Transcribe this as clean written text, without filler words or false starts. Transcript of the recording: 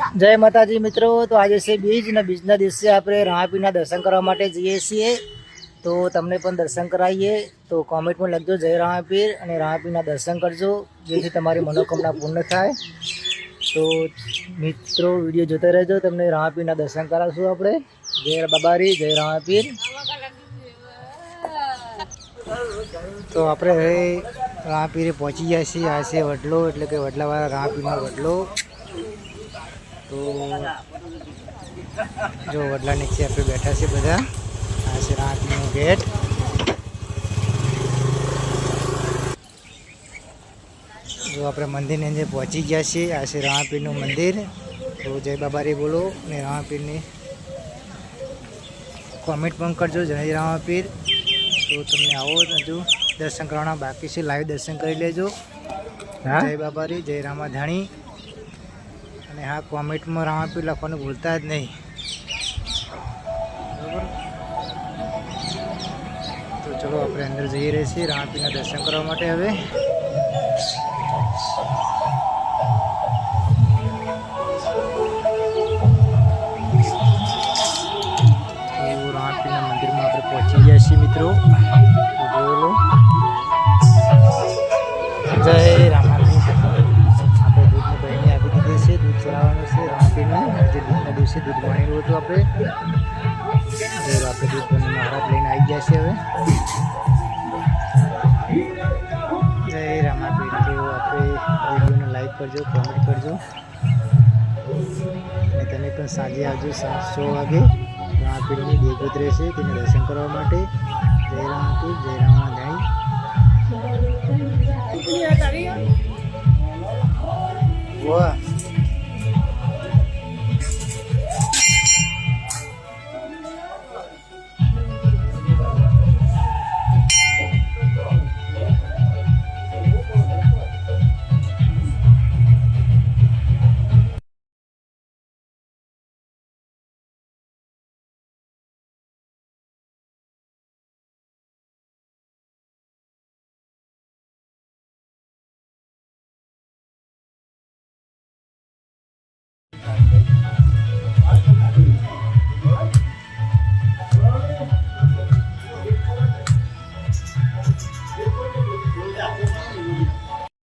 जय माताजी मित्रों। तो आज से बीज ने बीजना दिवसे आपणे रामापीरना दर्शन करवा माटे जईए छीए। तो तमने पण दर्शन कराईए। तो कॉमेंट में लखजो जय रामापीर अने रामापीरना दर्शन करजो जेथी तमारी मनोकामना पूर्ण थाय। तो मित्रों वीडियो जोता रहेजो, तमने रामापीरना दर्शन कराशुं आपणे। जय बाबारी, जय रामापीर। तो आपणे હવે રામાપીરે પહોંચી ગયા છીએ। આ છે વડલો એટલે કે વડલાવાળા રામાપીરનો વડલો। तो जो वडला नीचे आप बैठा से बधा आ से रामापीरनो गेट। जो आप मंदिर ने अंदर पहुंची गया छे। आ से रामापीरनु मंदिर। तो जय बाबारी बोलो ने रामापीरनी कॉमेंट पण करजो जय रामापीर। तो तमने आवो हजू दर्शन करवाना बाकी से लाइव दर्शन कर लेजो। जय बाबारी, जय रामाधाणी। અને હા કોમેન્ટમાં રામાપીર લખવાનું ભૂલતા જ નહીં, બરાબર। તો ચલો આપણે અંદર જઈ રહ્યા છીએ રામાપીરના દર્શન કરવા માટે। હવે તો રામાપીરના મંદિરમાં આપણે પહોંચી ગયા છીએ મિત્રો। તો જોઈ લો। જય રામાપીર। दूध चढ़ावा से रामापीरने आज दूधना दिवसे दूध बनेलू हतुं। आपणे दूध बनी महाराज लईने आई गया छे। हवे जय रामापीर। तो आपणे विडियोने लाइक करजो, कमेंट करजो अने तमे पण सांजे आवजो 6 वागे। रामापीरनी देवगुद रहेशे तेने दर्शन करवा माटे। जय रामापीर, जय रामाधाणी। वाह।